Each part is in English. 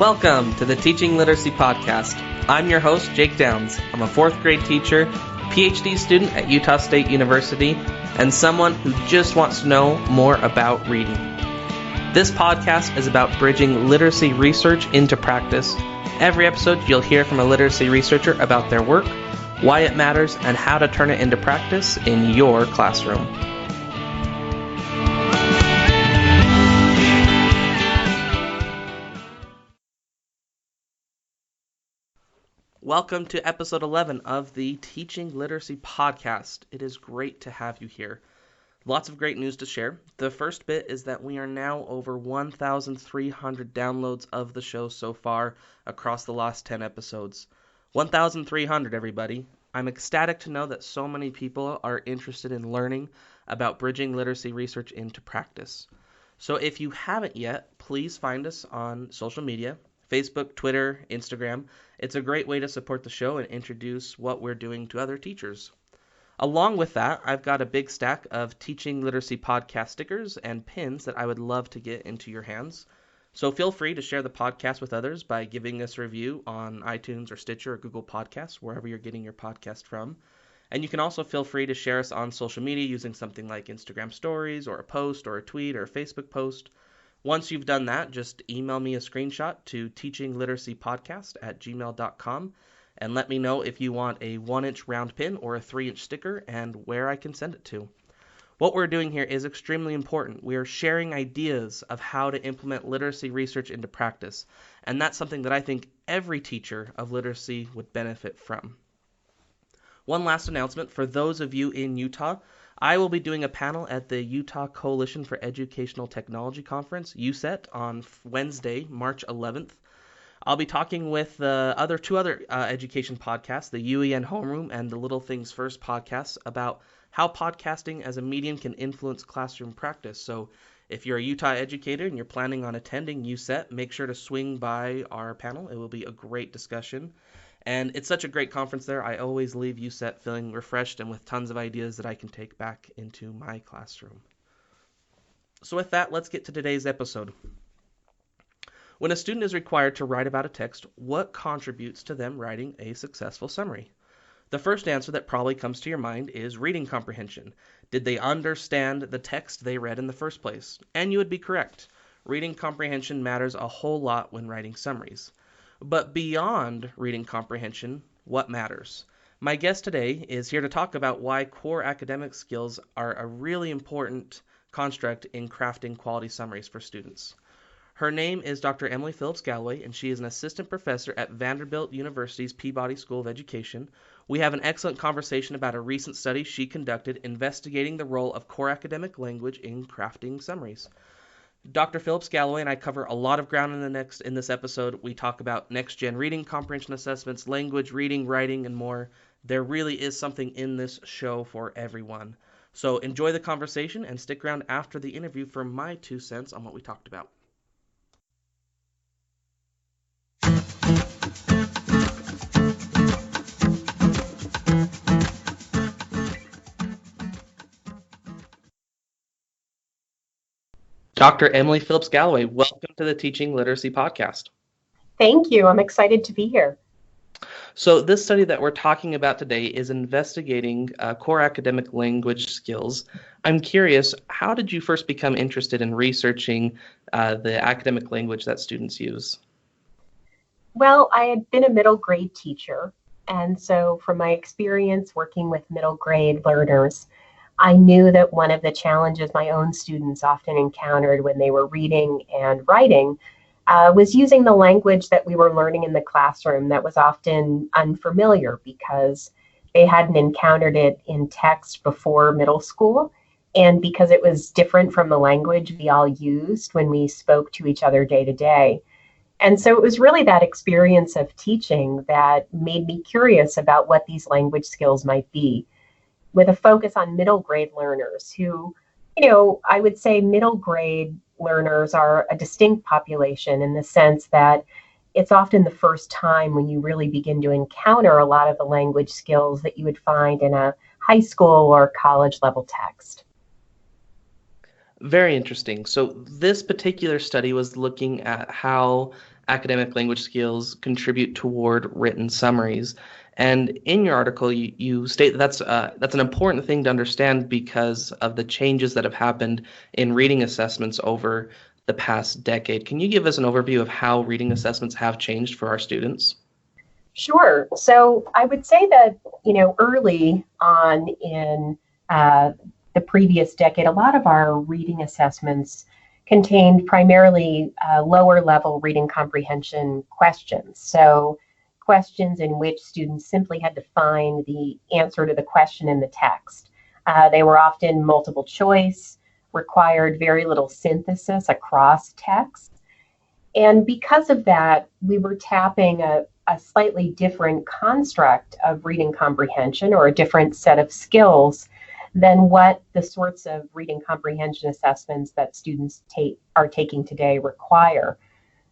Welcome to the Teaching Literacy Podcast. I'm your host, Jake Downs. I'm a fourth grade teacher, PhD student at Utah State University, and someone who just wants to know more about reading. This podcast is about bridging literacy research into practice. Every episode, you'll hear from a literacy researcher about their work, why it matters, and how to turn it into practice in your classroom. Welcome to episode 11 of the Teaching Literacy Podcast. It is great to have you here. Lots of great news to share. The first bit is that we are now over 1,300 downloads of the show so far across the last 10 episodes. 1,300, everybody. I'm ecstatic to know that so many people are interested in learning about bridging literacy research into practice. So if you haven't yet, please find us on social media, Facebook, Twitter, Instagram. It's a great way to support the show and introduce what we're doing to other teachers. Along with that, I've got a big stack of Teaching Literacy Podcast stickers and pins that I would love to get into your hands. So feel free to share the podcast with others by giving us a review on iTunes or Stitcher or Google Podcasts, wherever you're getting your podcast from. And you can also feel free to share us on social media using something like Instagram stories or a post or a tweet or a Facebook post. Once you've done that, just email me a screenshot to teachingliteracypodcast@gmail.com and let me know if you want a 1-inch round pin or a 3-inch sticker and where I can send it to. What we're doing here is extremely important. We are sharing ideas of how to implement literacy research into practice, and that's something that I think every teacher of literacy would benefit from. One last announcement for those of you in Utah. I will be doing a panel at the Utah Coalition for Educational Technology Conference, USET, on Wednesday, March 11th. I'll be talking with two other education podcasts, the UEN Homeroom and the Little Things First podcasts, about how podcasting as a medium can influence classroom practice. So if you're a Utah educator and you're planning on attending USET, make sure to swing by our panel. It will be a great discussion. And it's such a great conference there. I always leave USET feeling refreshed and with tons of ideas that I can take back into my classroom. So with that, let's get to today's episode. When a student is required to write about a text, what contributes to them writing a successful summary? The first answer that probably comes to your mind is reading comprehension. Did they understand the text they read in the first place? And you would be correct. Reading comprehension matters a whole lot when writing summaries. But beyond reading comprehension, what matters? My guest today is here to talk about why core academic skills are a really important construct in crafting quality summaries for students. Her name is Dr. Emily Phillips Galloway, and she is an assistant professor at Vanderbilt University's Peabody School of Education. We have an excellent conversation about a recent study she conducted investigating the role of core academic language in crafting summaries. Dr. Phillips Galloway and I cover a lot of ground in this episode. We talk about next-gen reading comprehension assessments, language, reading, writing, and more. There really is something in this show for everyone. So enjoy the conversation and stick around after the interview for my 2 cents on what we talked about. Dr. Emily Phillips Galloway, welcome to the Teaching Literacy Podcast. Thank you. I'm excited to be here. So this study that we're talking about today is investigating core academic language skills. I'm curious, how did you first become interested in researching the academic language that students use? Well, I had been a middle grade teacher, and so from my experience working with middle grade learners, I knew that one of the challenges my own students often encountered when they were reading and writing was using the language that we were learning in the classroom that was often unfamiliar because they hadn't encountered it in text before middle school, and because it was different from the language we all used when we spoke to each other day to day. And so it was really that experience of teaching that made me curious about what these language skills might be, with a focus on middle grade learners who, I would say middle grade learners are a distinct population in the sense that it's often the first time when you really begin to encounter a lot of the language skills that you would find in a high school or college level text. Very interesting. So this particular study was looking at how academic language skills contribute toward written summaries. And in your article, you state that that's an important thing to understand because of the changes that have happened in reading assessments over the past decade. Can you give us an overview of how reading assessments have changed for our students? Sure. So I would say that, early on in the previous decade, a lot of our reading assessments contained primarily lower level reading comprehension questions. So questions in which students simply had to find the answer to the question in the text. They were often multiple choice, required very little synthesis across text. And because of that, we were tapping a slightly different construct of reading comprehension or a different set of skills than what the sorts of reading comprehension assessments that students are taking today require.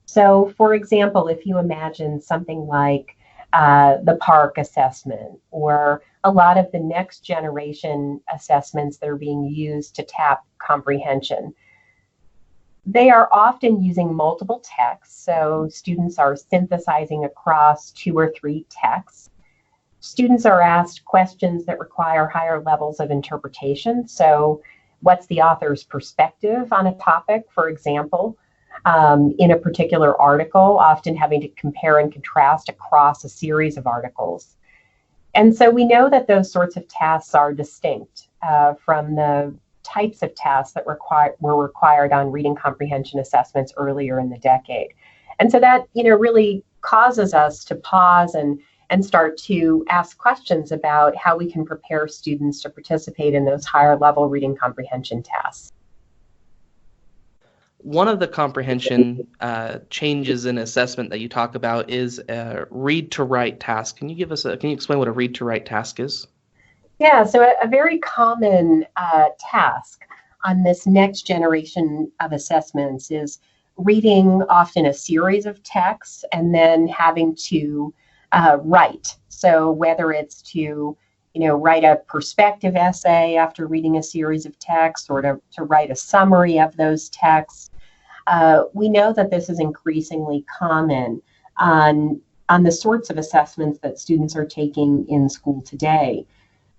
So, for example, if you imagine something like the PARC assessment or a lot of the next generation assessments that are being used to tap comprehension, they are often using multiple texts, so students are synthesizing across 2 or 3 texts. Students are asked questions that require higher levels of interpretation. So what's the author's perspective on a topic, for example, in a particular article, often having to compare and contrast across a series of articles. And so we know that those sorts of tasks are distinct from the types of tasks that were required on reading comprehension assessments earlier in the decade. And so that, really causes us to pause and start to ask questions about how we can prepare students to participate in those higher level reading comprehension tasks. One of the comprehension changes in assessment that you talk about is a read to write task. Can you explain what a read to write task is? Yeah, so a very common task on this next generation of assessments is reading often a series of texts and then having to write. So whether it's to, write a perspective essay after reading a series of texts or to write a summary of those texts, we know that this is increasingly common on the sorts of assessments that students are taking in school today.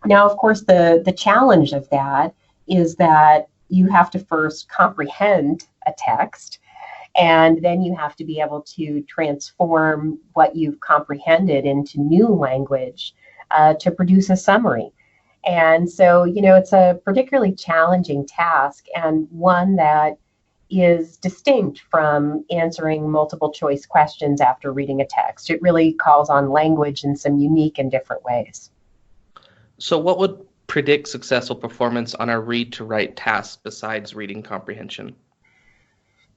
Now, of course, the challenge of that is that you have to first comprehend a text, and then you have to be able to transform what you've comprehended into new language to produce a summary. And so, it's a particularly challenging task and one that is distinct from answering multiple choice questions after reading a text. It really calls on language in some unique and different ways. So what would predict successful performance on a read to write task besides reading comprehension?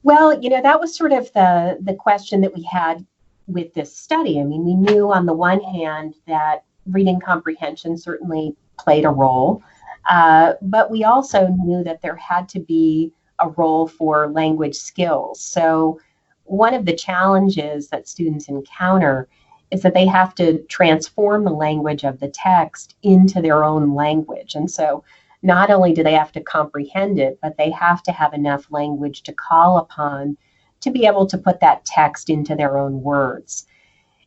Well, that was sort of the question that we had with this study. I mean, we knew on the one hand that reading comprehension certainly played a role, but we also knew that there had to be a role for language skills. So one of the challenges that students encounter is that they have to transform the language of the text into their own language. And so not only do they have to comprehend it, but they have to have enough language to call upon to be able to put that text into their own words.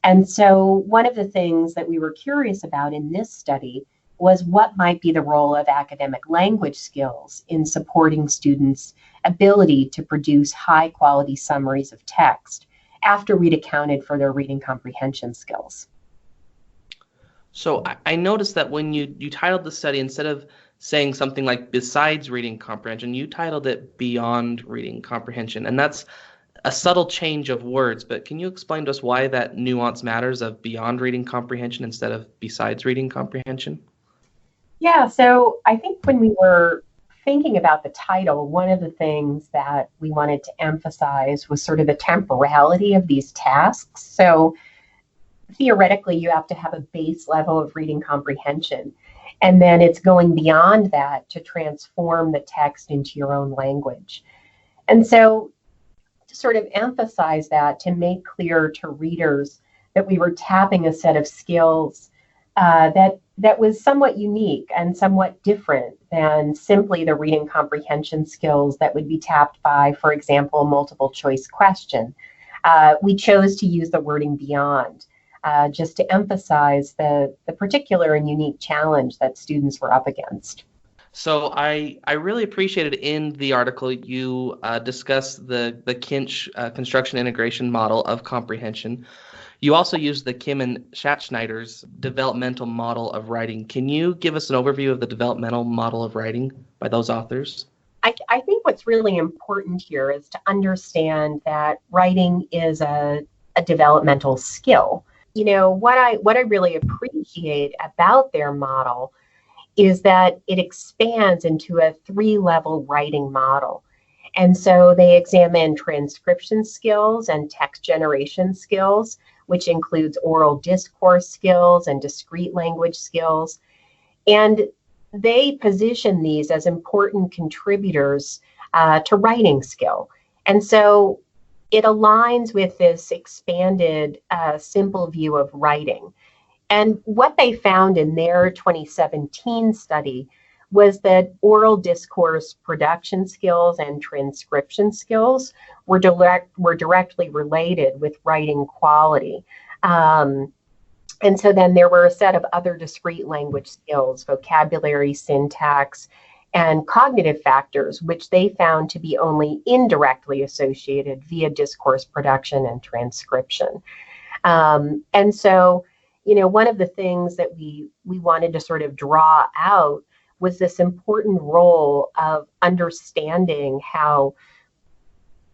And so one of the things that we were curious about in this study was what might be the role of academic language skills in supporting students' ability to produce high quality summaries of text after we'd accounted for their reading comprehension skills. So I noticed that when you titled the study, instead of saying something like besides reading comprehension, you titled it beyond reading comprehension. And that's a subtle change of words, but can you explain to us why that nuance matters of beyond reading comprehension instead of besides reading comprehension? Yeah, so I think when we were thinking about the title, one of the things that we wanted to emphasize was sort of the temporality of these tasks. So theoretically, you have to have a base level of reading comprehension, and then it's going beyond that to transform the text into your own language. And so to sort of emphasize that, to make clear to readers that we were tapping a set of skills that was somewhat unique and somewhat different than simply the reading comprehension skills that would be tapped by, for example, a multiple choice question. We chose to use the wording beyond, just to emphasize the particular and unique challenge that students were up against. So I really appreciated in the article you discuss the Kinch construction integration model of comprehension. You also used the Kim and Schatzschneider's developmental model of writing. Can you give us an overview of the developmental model of writing by those authors? I think what's really important here is to understand that writing is a developmental skill. You know, what I really appreciate about their model is that it expands into a 3-level writing model. And so they examine transcription skills and text generation skills, which includes oral discourse skills and discrete language skills. And they position these as important contributors to writing skill. And so it aligns with this expanded, simple view of writing. And what they found in their 2017 study was that oral discourse production skills and transcription skills were directly related with writing quality. And so then there were a set of other discrete language skills, vocabulary, syntax, and cognitive factors, which they found to be only indirectly associated via discourse production and transcription. And so, you know, one of the things that we wanted to sort of draw out was this important role of understanding how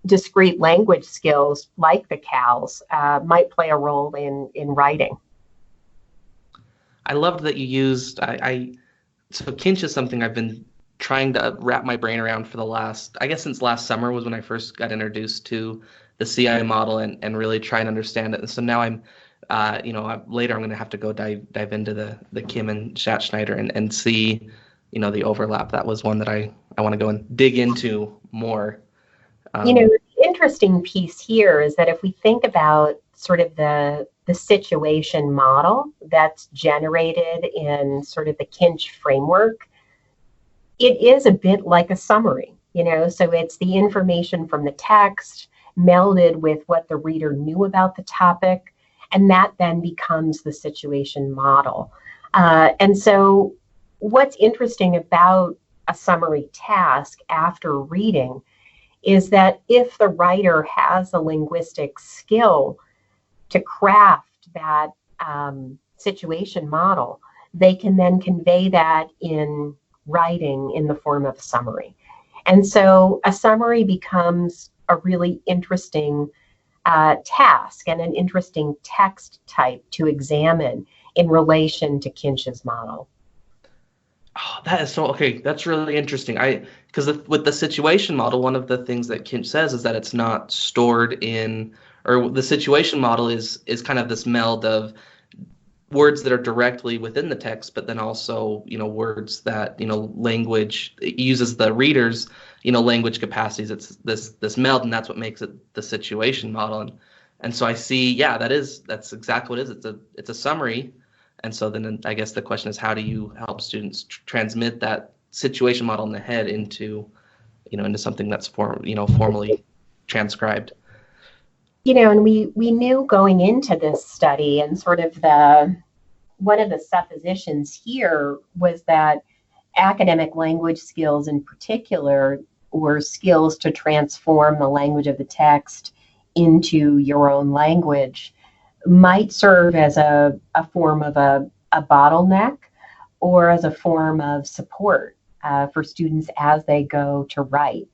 discrete language skills like the CALs might play a role in writing. I loved that you used so Kinch is something I've been trying to wrap my brain around for the last, I guess since last summer was when I first got introduced to the CI model and really try and understand it. And so now I'm later I'm going to have to go dive into the Kim and Schatzschneider and see, you know, the overlap. That was one that I want to go and dig into more. You know, the interesting piece here is that if we think about sort of the situation model that's generated in sort of the Kinch framework, it is a bit like a summary, you know, so it's the information from the text melded with what the reader knew about the topic, and that then becomes the situation model. And so what's interesting about a summary task after reading is that if the writer has a linguistic skill to craft that situation model, they can then convey that in writing in the form of a summary. And so a summary becomes a really interesting task and an interesting text type to examine in relation to Kinch's model. Oh, that is so okay. That's really interesting. Because with the situation model, one of the things that Kinch says is that it's not stored in, or the situation model is kind of this meld of words that are directly within the text, but then also, you know, words that, you know, language, it uses the reader's, you know, language capacities. It's this meld, and that's what makes it the situation model. And so I see, yeah, that's exactly what it is. It's a summary. And so then I guess the question is, how do you help students transmit that situation model in the head into, you know, into something that's formally transcribed? You know, and we knew going into this study, and sort of one of the suppositions here was that academic language skills in particular were skills to transform the language of the text into your own language might serve as a form of a bottleneck or as a form of support for students as they go to write.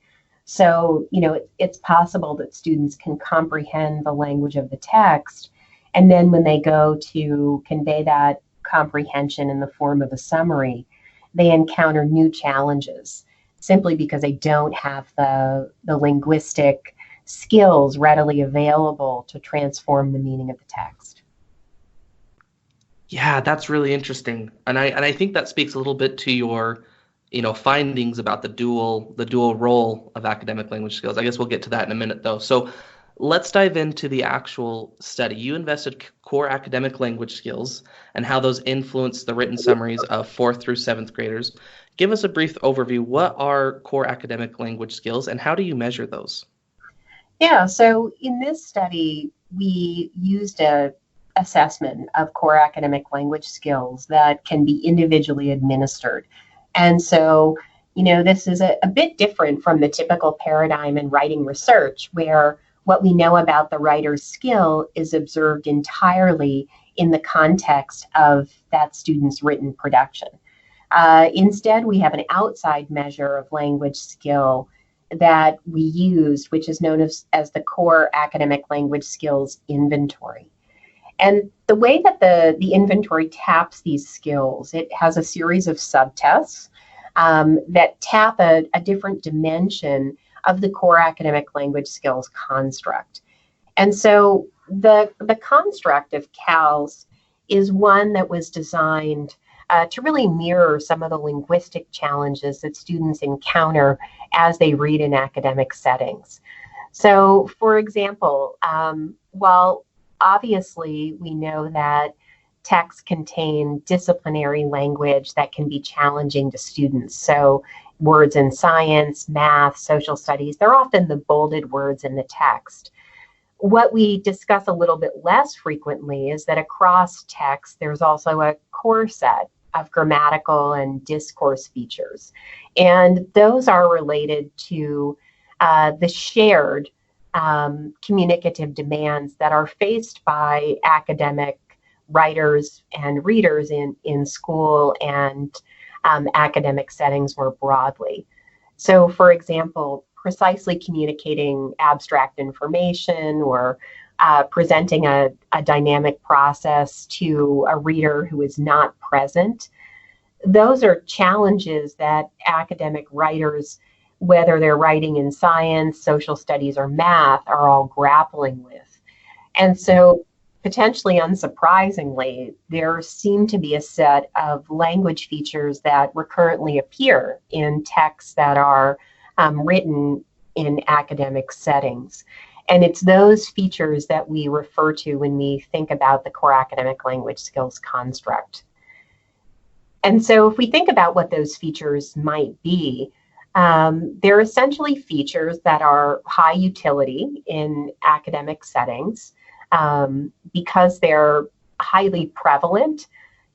So, you know, it's possible that students can comprehend the language of the text, and then when they go to convey that comprehension in the form of a summary, they encounter new challenges simply because they don't have the linguistic skills readily available to transform the meaning of the text. Yeah, that's really interesting. And I think that speaks a little bit to your, you know, findings about the dual role of academic language skills. I guess we'll get to that in a minute though. So let's dive into the actual study. You invested core academic language skills and how those influence the written summaries of 4th through 7th graders. Give us a brief overview. What are core academic language skills and how do you measure those? Yeah, so in this study, we used a assessment of core academic language skills that can be individually administered. And so, this is a bit different from the typical paradigm in writing research, where what we know about the writer's skill is observed entirely in the context of that student's written production. Instead, we have an outside measure of language skill that we used, which is known as the Core Academic Language Skills Inventory. And the way that the inventory taps these skills, it has a series of subtests that tap a different dimension of the core academic language skills construct. And so the construct of CALS is one that was designed to really mirror some of the linguistic challenges that students encounter as they read in academic settings. So, for example, while obviously we know that texts contain disciplinary language that can be challenging to students. So words in science, math, social studies, they're often the bolded words in the text. What we discuss a little bit less frequently is that across text, there's also a core set of grammatical and discourse features. And those are related to the shared communicative demands that are faced by academic writers and readers in school and academic settings more broadly. So, for example, precisely communicating abstract information or presenting a dynamic process to a reader who is not present. Those are challenges that academic writers, whether they're writing in science, social studies, or math, are all grappling with. And so, potentially unsurprisingly, there seem to be a set of language features that recurrently appear in texts that are written in academic settings. And it's those features that we refer to when we think about the core academic language skills construct. And so if we think about what those features might be, they're essentially features that are high utility in academic settings because they're highly prevalent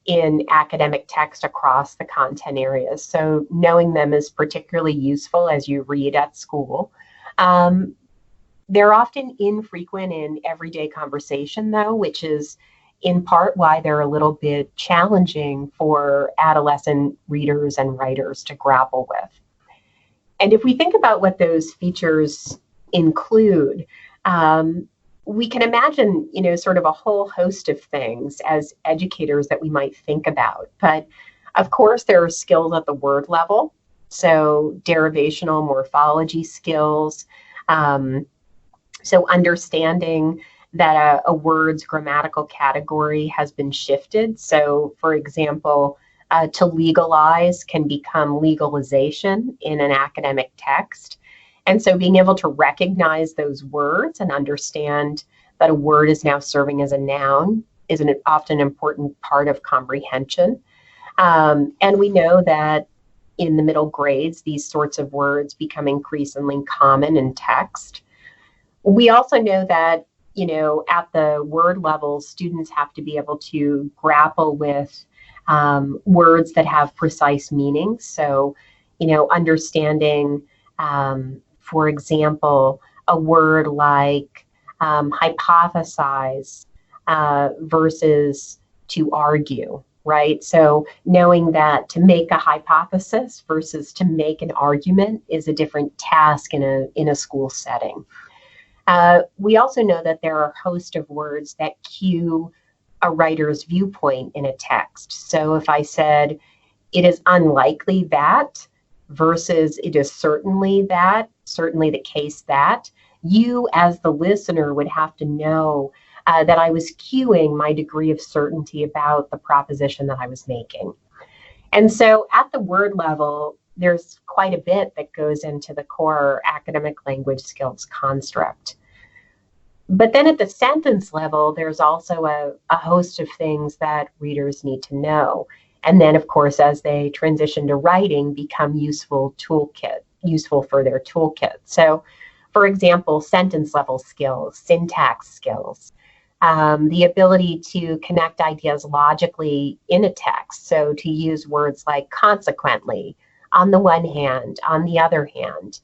in academic text across the content areas. So knowing them is particularly useful as you read at school. They're often infrequent in everyday conversation, though, which is in part why they're a little bit challenging for adolescent readers and writers to grapple with. And if we think about what those features include, we can imagine, sort of a whole host of things as educators that we might think about. But of course, there are skills at the word level, so derivational morphology skills, so understanding that a word's grammatical category has been shifted. So, for example, to legalize can become legalization in an academic text. And so being able to recognize those words and understand that a word is now serving as a noun is an often important part of comprehension. And we know that in the middle grades, these sorts of words become increasingly common in text. We also know that, at the word level, students have to be able to grapple with words that have precise meanings. So, understanding, for example, a word like hypothesize versus to argue, right? So knowing that to make a hypothesis versus to make an argument is a different task in a school setting. We also know that there are a host of words that cue a writer's viewpoint in a text. So if I said, it is unlikely that versus it is certainly the case that, you as the listener would have to know that I was cueing my degree of certainty about the proposition that I was making. And so at the word level, there's quite a bit that goes into the core academic language skills construct. But then at the sentence level, there's also a host of things that readers need to know. And then, of course, as they transition to writing, become useful for their toolkit. So, For example, sentence level skills, syntax skills, the ability to connect ideas logically in a text. So to use words like consequently, on the one hand, on the other hand,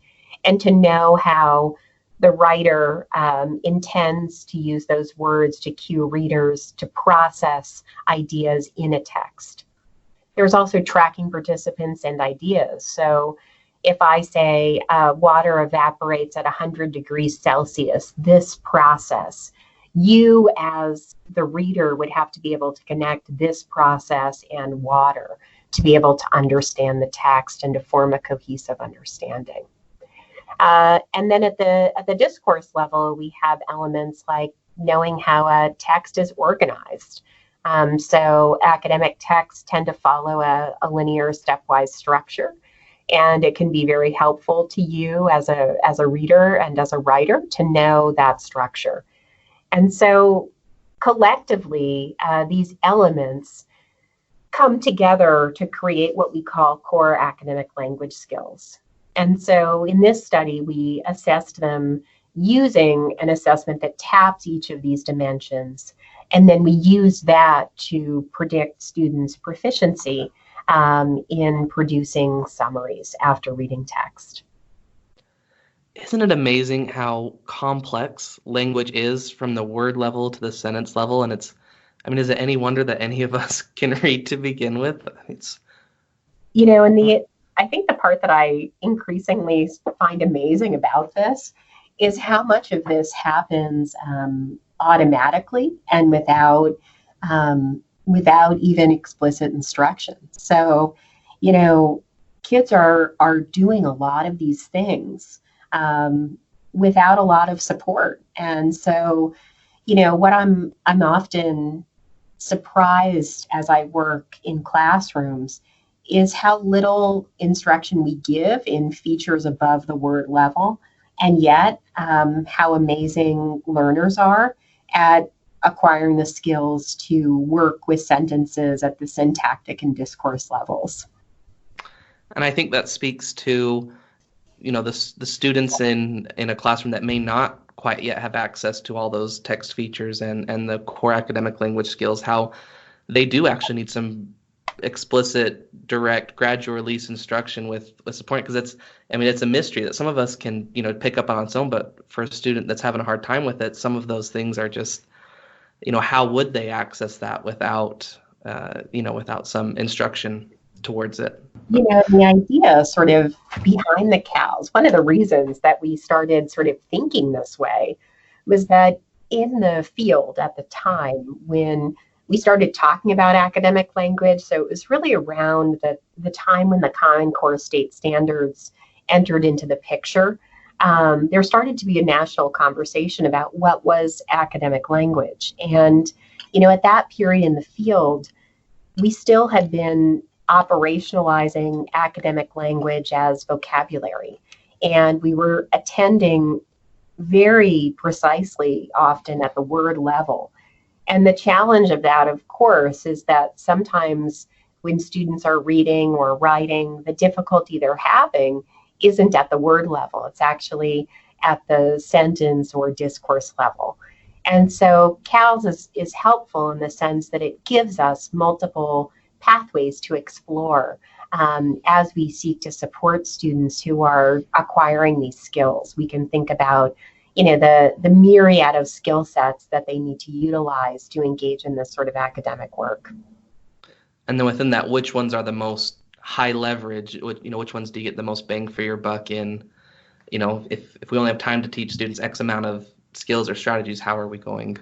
and to know how the writer intends to use those words to cue readers to process ideas in a text. There's also tracking participants and ideas. So if I say water evaporates at 100 degrees Celsius, this process, you as the reader would have to be able to connect this process and water to be able to understand the text and to form a cohesive understanding. And then at the discourse level, we have elements like knowing how a text is organized. So academic texts tend to follow a linear stepwise structure, and it can be very helpful to you as a reader and as a writer to know that structure. And so collectively, these elements come together to create what we call core academic language skills. And so in this study, we assessed them using an assessment that taps each of these dimensions. And then we use that to predict students' proficiency in producing summaries after reading text. Isn't it amazing how complex language is from the word level to the sentence level? And is it any wonder that any of us can read to begin with? I think the part that I increasingly find amazing about this is how much of this happens automatically and without even explicit instruction. So, kids are doing a lot of these things without a lot of support. And so, what I'm often surprised as I work in classrooms is how little instruction we give in features above the word level, and yet how amazing learners are at acquiring the skills to work with sentences at the syntactic and discourse levels. And I think that speaks to, the students in a classroom that may not quite yet have access to all those text features and the core academic language skills, how they do actually need some explicit, direct, gradual release instruction with support, because it's a mystery that some of us can pick up on its own, but for a student that's having a hard time with it, some of those things are just how would they access that without some instruction towards it. The idea sort of behind the cows, one of the reasons that we started sort of thinking this way was that in the field at the time when we started talking about academic language, so it was really around the time when the Common Core state standards entered into the picture, there started to be a national conversation about what was academic language. And, at that period in the field, we still had been operationalizing academic language as vocabulary. And we were attending very precisely often at the word level. And the challenge of that, of course, is that sometimes when students are reading or writing, the difficulty they're having isn't at the word level. It's actually at the sentence or discourse level. And so CALS is helpful in the sense that it gives us multiple pathways to explore as we seek to support students who are acquiring these skills. We can think about the myriad of skill sets that they need to utilize to engage in this sort of academic work. And then within that, which ones are the most high leverage? Which ones do you get the most bang for your buck in? If we only have time to teach students X amount of skills or strategies, how are we going,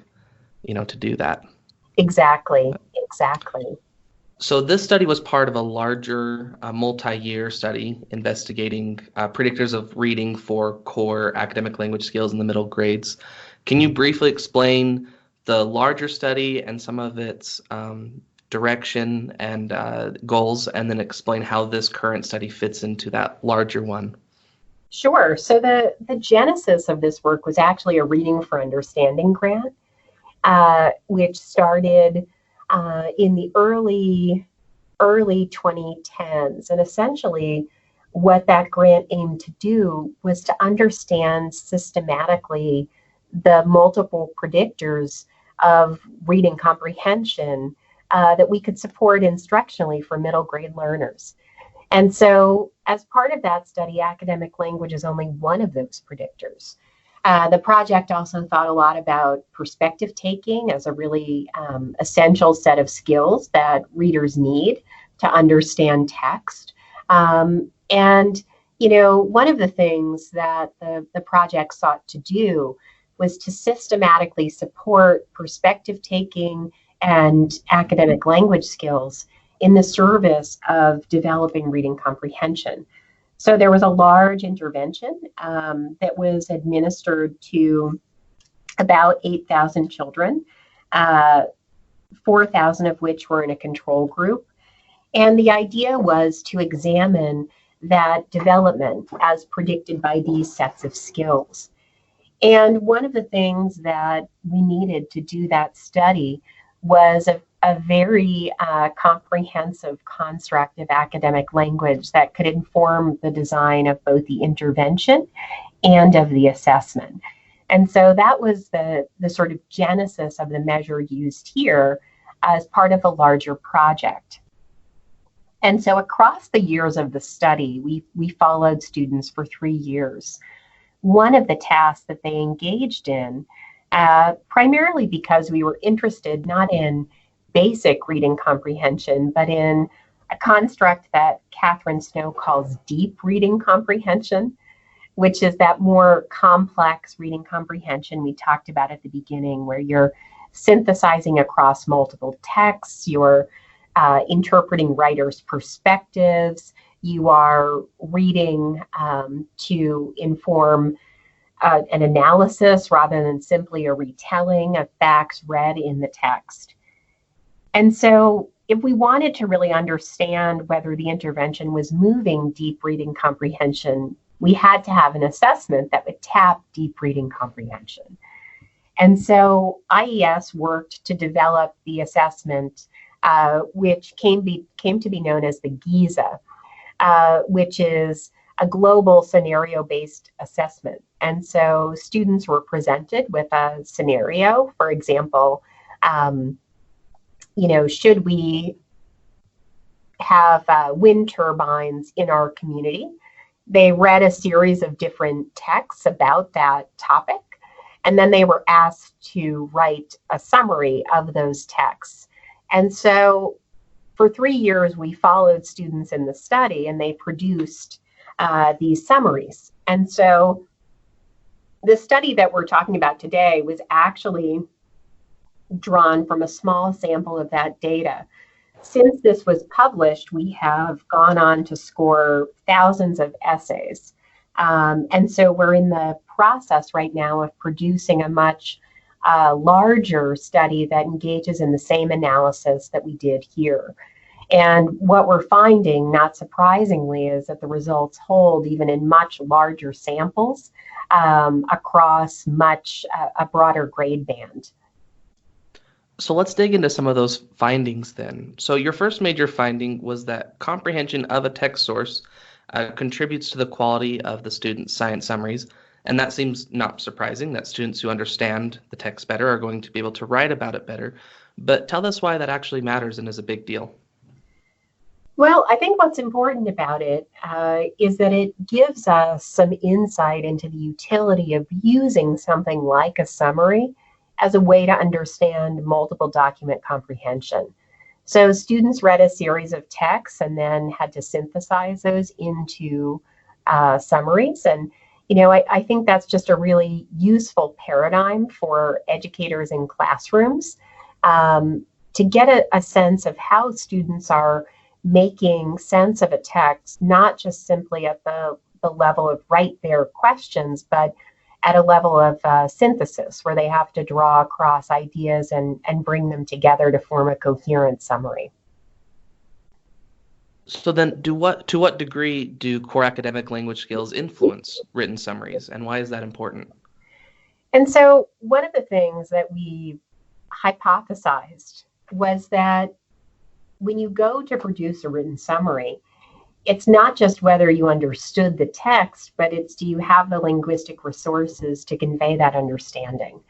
to do that? Exactly. So this study was part of a larger multi-year study investigating predictors of reading for core academic language skills in the middle grades. Can you briefly explain the larger study and some of its direction and goals, and then explain how this current study fits into that larger one? Sure. So the genesis of this work was actually a Reading for Understanding grant, which started in the early 2010s. And essentially what that grant aimed to do was to understand systematically the multiple predictors of reading comprehension that we could support instructionally for middle grade learners. And so, as part of that study, academic language is only one of those predictors. The project also thought a lot about perspective taking as a really essential set of skills that readers need to understand text. And, you know, one of the things that the project sought to do was to systematically support perspective taking and academic language skills in the service of developing reading comprehension. So there was a large intervention that was administered to about 8,000 children, 4,000 of which were in a control group. And the idea was to examine that development as predicted by these sets of skills. And one of the things that we needed to do that study was a very comprehensive construct of academic language that could inform the design of both the intervention and of the assessment. And so that was the sort of genesis of the measure used here as part of a larger project. And so across the years of the study, we followed students for 3 years. One of the tasks that they engaged in, primarily because we were interested not in basic reading comprehension, but in a construct that Catherine Snow calls deep reading comprehension, which is that more complex reading comprehension we talked about at the beginning, where you're synthesizing across multiple texts, you're interpreting writers' perspectives, you are reading to inform an analysis rather than simply a retelling of facts read in the text. And so if we wanted to really understand whether the intervention was moving deep reading comprehension, we had to have an assessment that would tap deep reading comprehension. And so IES worked to develop the assessment, which came to be known as the GISA, which is a global scenario-based assessment. And so students were presented with a scenario. For example, you know, should we have wind turbines in our community? They read a series of different texts about that topic, and then they were asked to write a summary of those texts. And so for 3 years, we followed students in the study, and they produced these summaries. And so the study that we're talking about today was actually drawn from a small sample of that data. Since this was published, we have gone on to score thousands of essays. And so we're in the process right now of producing a much larger study that engages in the same analysis that we did here. And what we're finding, not surprisingly, is that the results hold even in much larger samples across a broader grade band. So let's dig into some of those findings then. So your first major finding was that comprehension of a text source contributes to the quality of the student's science summaries. And that seems not surprising, that students who understand the text better are going to be able to write about it better. But tell us why that actually matters and is a big deal. Well, I think what's important about it is that it gives us some insight into the utility of using something like a summary as a way to understand multiple document comprehension. So students read a series of texts and then had to synthesize those into summaries. And, you know, I think that's just a really useful paradigm for educators in classrooms to get a sense of how students are making sense of a text, not just simply at the level of write their questions, but at a level of synthesis where they have to draw across ideas and bring them together to form a coherent summary. So then to what degree do core academic language skills influence written summaries, and why is that important? And so one of the things that we hypothesized was that when you go to produce a written summary, it's not just whether you understood the text, but it's do you have the linguistic resources to convey that understanding?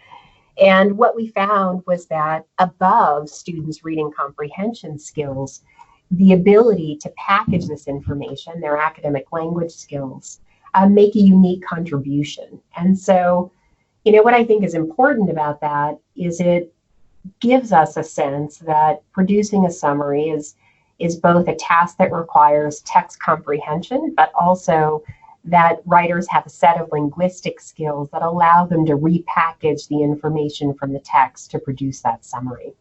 And what we found was that above students' reading comprehension skills, the ability to package this information, their academic language skills, make a unique contribution. And so, what I think is important about that is it gives us a sense that producing a summary is both a task that requires text comprehension, but also that writers have a set of linguistic skills that allow them to repackage the information from the text to produce that summary.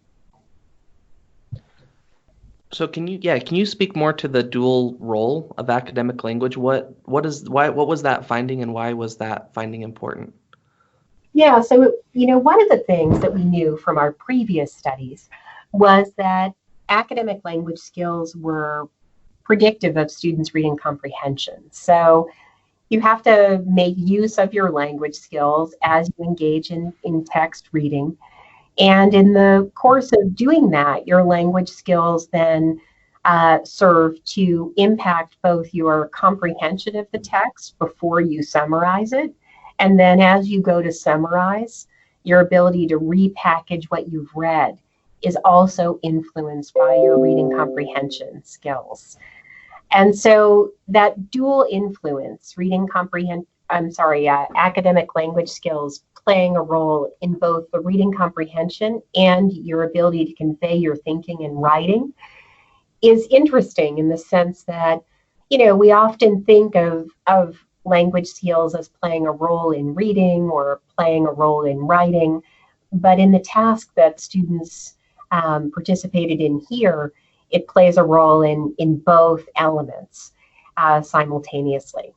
So can you speak more to the dual role of academic language? What was that finding, and why was that finding important? Yeah, so one of the things that we knew from our previous studies was that academic language skills were predictive of students' reading comprehension. So you have to make use of your language skills as you engage in text reading. And in the course of doing that, your language skills then serve to impact both your comprehension of the text before you summarize it. And then as you go to summarize, your ability to repackage what you've read is also influenced by your reading comprehension skills. And so that dual influence, academic language skills playing a role in both the reading comprehension and your ability to convey your thinking in writing, is interesting in the sense that, we often think of language skills as playing a role in reading or playing a role in writing. But in the task that students participated in here, it plays a role in both elements simultaneously.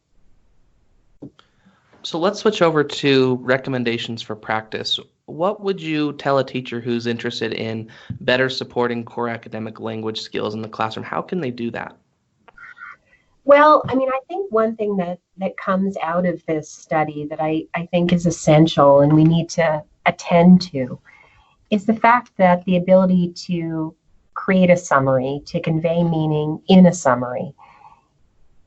So let's switch over to recommendations for practice. What would you tell a teacher who's interested in better supporting core academic language skills in the classroom? How can they do that? Well, I think one thing that comes out of this study that I think is essential and we need to attend to is the fact that the ability to create a summary, to convey meaning in a summary,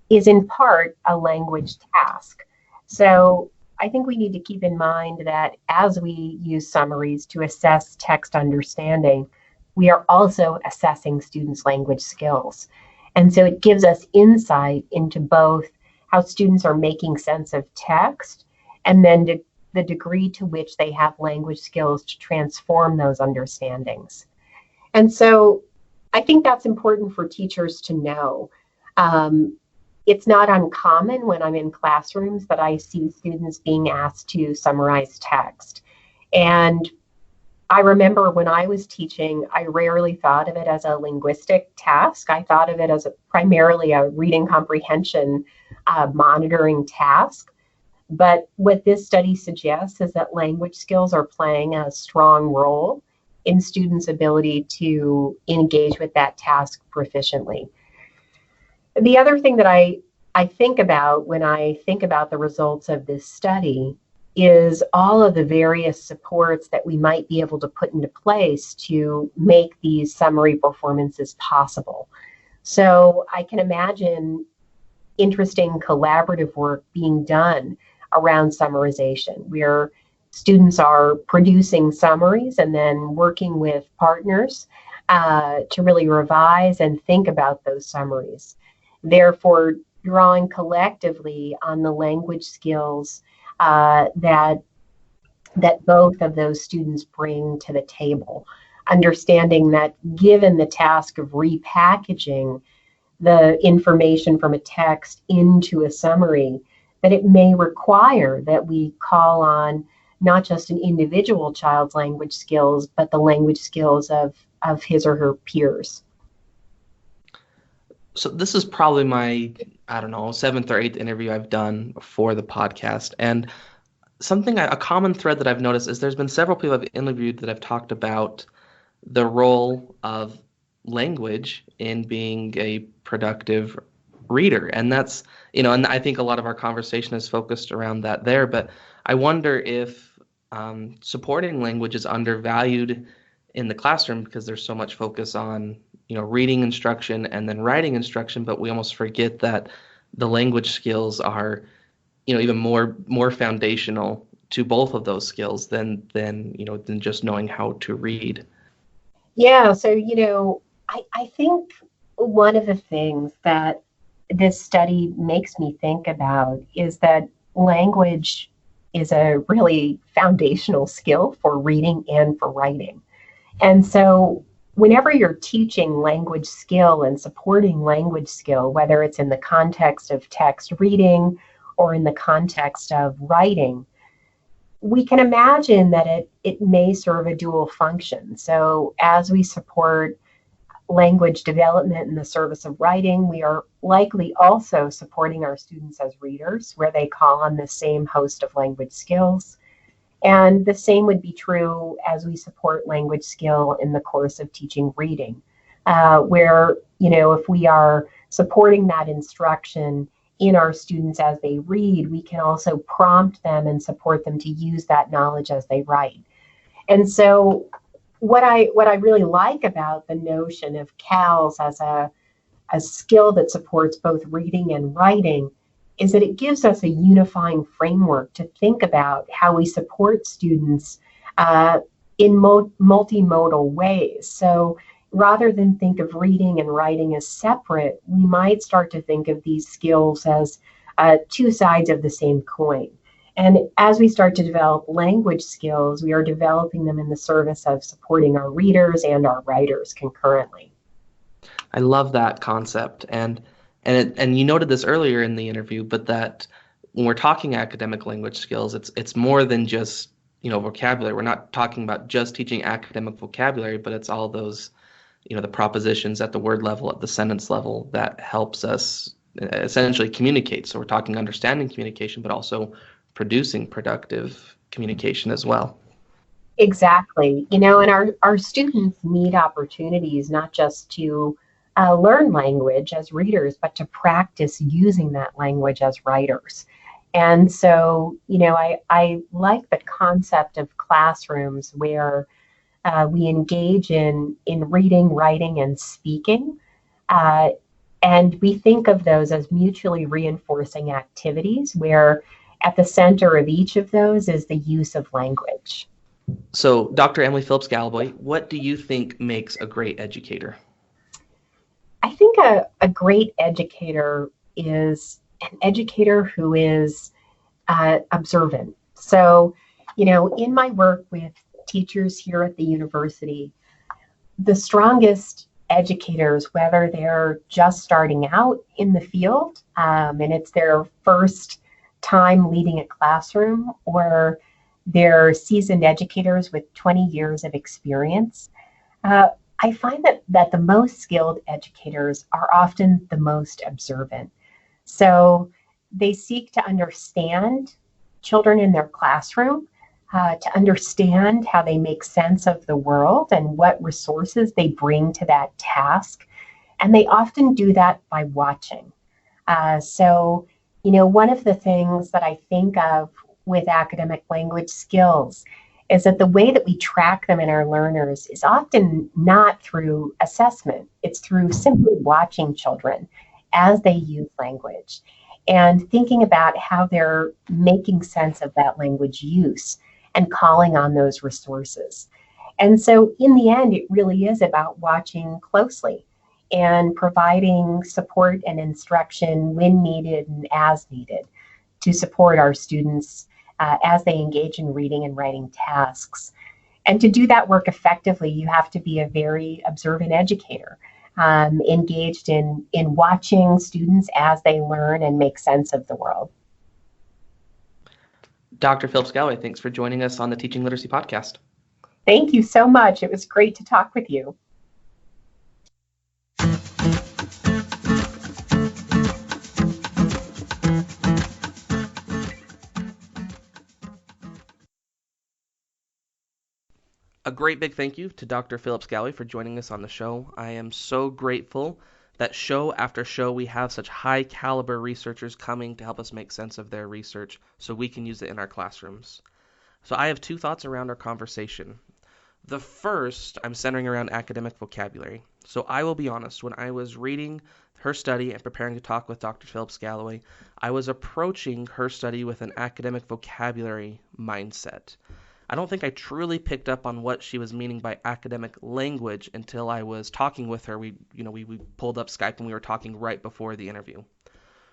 is in part a language task. So I think we need to keep in mind that as we use summaries to assess text understanding, we are also assessing students' language skills. And so it gives us insight into both how students are making sense of text and then the degree to which they have language skills to transform those understandings. And so I think that's important for teachers to know. It's not uncommon when I'm in classrooms that I see students being asked to summarize text. And I remember when I was teaching, I rarely thought of it as a linguistic task. I thought of it as primarily a reading comprehension monitoring task. But what this study suggests is that language skills are playing a strong role in students' ability to engage with that task proficiently. The other thing that I think about when I think about the results of this study is all of the various supports that we might be able to put into place to make these summary performances possible. So I can imagine interesting collaborative work being done around summarization, where students are producing summaries and then working with partners to really revise and think about those summaries. Therefore, drawing collectively on the language skills that both of those students bring to the table, understanding that given the task of repackaging the information from a text into a summary, that it may require that we call on not just an individual child's language skills, but the language skills of his or her peers. So this is probably my, 7th or 8th interview I've done for the podcast. And a common thread that I've noticed is there's been several people I've interviewed that have talked about the role of language in being a productive reader. And that's, and I think a lot of our conversation is focused around that there. But I wonder if supporting language is undervalued in the classroom because there's so much focus on reading instruction and then writing instruction, but we almost forget that the language skills are, even more foundational to both of those skills than just knowing how to read. Yeah, so, I think one of the things that this study makes me think about is that language is a really foundational skill for reading and for writing. And so, whenever you're teaching language skill and supporting language skill, whether it's in the context of text reading or in the context of writing, we can imagine that it may serve a dual function. So, as we support language development in the service of writing, we are likely also supporting our students as readers, where they call on the same host of language skills. And the same would be true as we support language skill in the course of teaching reading, where, if we are supporting that instruction in our students as they read, we can also prompt them and support them to use that knowledge as they write. And so what I really like about the notion of CALS as a skill that supports both reading and writing is that it gives us a unifying framework to think about how we support students in multimodal ways. So rather than think of reading and writing as separate, we might start to think of these skills as two sides of the same coin. And as we start to develop language skills, we are developing them in the service of supporting our readers and our writers concurrently. I love that concept, and you noted this earlier in the interview, but that when we're talking academic language skills, it's more than just vocabulary. We're not talking about just teaching academic vocabulary, but it's all those the propositions at the word level, at the sentence level, that helps us essentially communicate. So we're talking understanding communication, but also producing productive communication as well. Exactly. And our students need opportunities not just to learn language as readers, but to practice using that language as writers. And so, I like the concept of classrooms where we engage in reading, writing, and speaking. Uh, and we think of those as mutually reinforcing activities where at the center of each of those is the use of language. So, Dr. Emily Phillips Galloway, what do you think makes a great educator? I think a great educator is an educator who is observant. So, in my work with teachers here at the university, the strongest educators, whether they're just starting out in the field and it's their first time leading a classroom, or they're seasoned educators with 20 years of experience, I find that the most skilled educators are often the most observant. So they seek to understand children in their classroom, to understand how they make sense of the world and what resources they bring to that task. And they often do that by watching. So, one of the things that I think of with academic language skills is that the way that we track them in our learners is often not through assessment. It's through simply watching children as they use language and thinking about how they're making sense of that language use and calling on those resources. And so in the end, it really is about watching closely and providing support and instruction when needed and as needed to support our students as they engage in reading and writing tasks. And to do that work effectively, you have to be a very observant educator, engaged in watching students as they learn and make sense of the world. Dr. Phillips Galloway, thanks for joining us on the Teaching Literacy Podcast. Thank you so much. It was great to talk with you. A great big thank you to Dr. Phillips Galloway for joining us on the show. I am so grateful that show after show we have such high caliber researchers coming to help us make sense of their research so we can use it in our classrooms. So I have two thoughts around our conversation. The first, I'm centering around academic vocabulary. So I will be honest, when I was reading her study and preparing to talk with Dr. Phillips Galloway, I was approaching her study with an academic vocabulary mindset. I don't think I truly picked up on what she was meaning by academic language until I was talking with her. We pulled up Skype and we were talking right before the interview.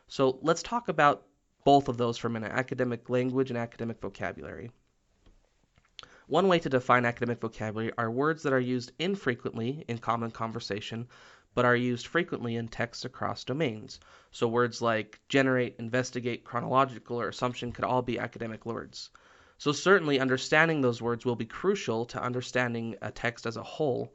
So let's talk about both of those for a minute, academic language and academic vocabulary. One way to define academic vocabulary are words that are used infrequently in common conversation, but are used frequently in texts across domains. So words like generate, investigate, chronological, or assumption could all be academic words. So certainly understanding those words will be crucial to understanding a text as a whole,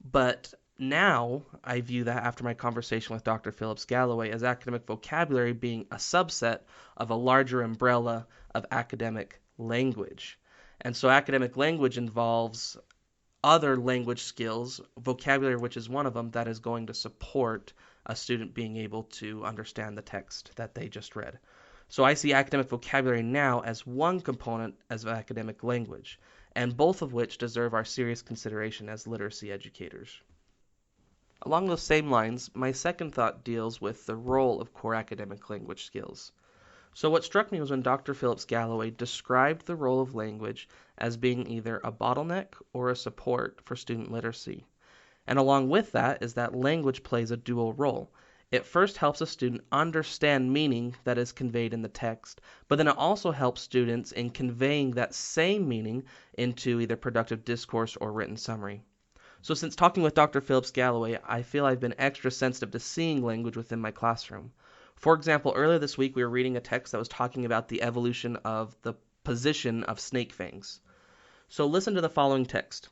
but now I view that after my conversation with Dr. Phillips Galloway as academic vocabulary being a subset of a larger umbrella of academic language. And so academic language involves other language skills, vocabulary which is one of them, that is going to support a student being able to understand the text that they just read. So I see academic vocabulary now as one component as academic language, and both of which deserve our serious consideration as literacy educators. Along those same lines, my second thought deals with the role of core academic language skills. So what struck me was when Dr. Phillips Galloway described the role of language as being either a bottleneck or a support for student literacy. And along with that is that language plays a dual role. It first helps a student understand meaning that is conveyed in the text, but then it also helps students in conveying that same meaning into either productive discourse or written summary. So since talking with Dr. Phillips Galloway, I feel I've been extra sensitive to seeing language within my classroom. For example, earlier this week we were reading a text that was talking about the evolution of the position of snake fangs. So listen to the following text.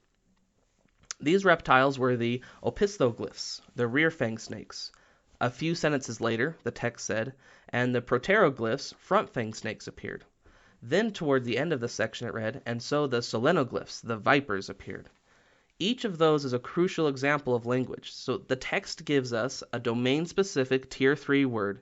These reptiles were the opisthoglifs, the rear fang snakes. A few sentences later, the text said, and the proteroglyphs, front fang snakes, appeared. Then toward the end of the section it read, and so the solenoglyphs, the vipers, appeared. Each of those is a crucial example of language. So the text gives us a domain-specific Tier 3 word,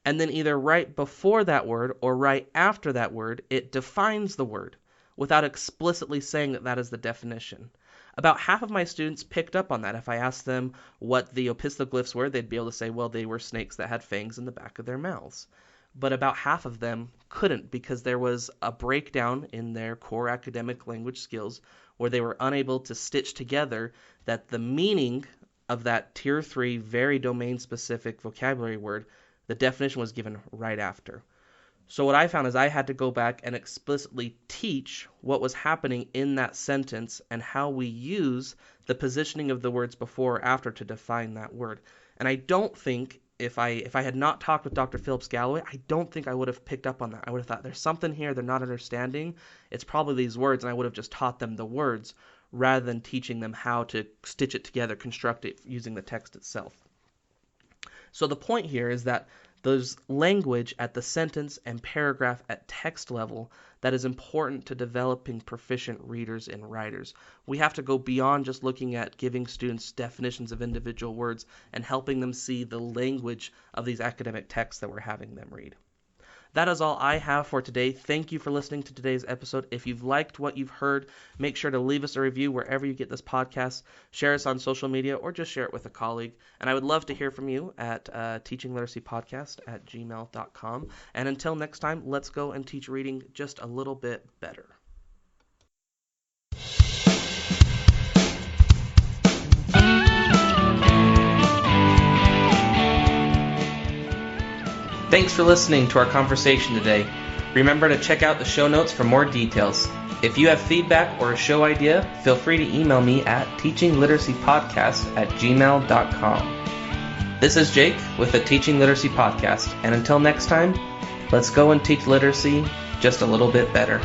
and then either right before that word or right after that word, it defines the word without explicitly saying that that is the definition. About half of my students picked up on that. If I asked them what the opistoglyphs were, they'd be able to say, well, they were snakes that had fangs in the back of their mouths. But about half of them couldn't because there was a breakdown in their core academic language skills where they were unable to stitch together that the meaning of that Tier 3 very domain-specific vocabulary word, the definition was given right after. So what I found is I had to go back and explicitly teach what was happening in that sentence and how we use the positioning of the words before or after to define that word. And I don't think if I had not talked with Dr. Phillips Galloway, I don't think I would have picked up on that. I would have thought there's something here they're not understanding. It's probably these words, and I would have just taught them the words rather than teaching them how to stitch it together, construct it using the text itself. So the point here is that there's language at the sentence and paragraph at text level that is important to developing proficient readers and writers. We have to go beyond just looking at giving students definitions of individual words and helping them see the language of these academic texts that we're having them read. That is all I have for today. Thank you for listening to today's episode. If you've liked what you've heard, make sure to leave us a review wherever you get this podcast, share us on social media, or just share it with a colleague. And I would love to hear from you at teachingliteracypodcast@gmail.com. And until next time, let's go and teach reading just a little bit better. Thanks for listening to our conversation today. Remember to check out the show notes for more details. If you have feedback or a show idea, feel free to email me at teachingliteracypodcast@gmail.com. This is Jake with the Teaching Literacy Podcast, and until next time, let's go and teach literacy just a little bit better.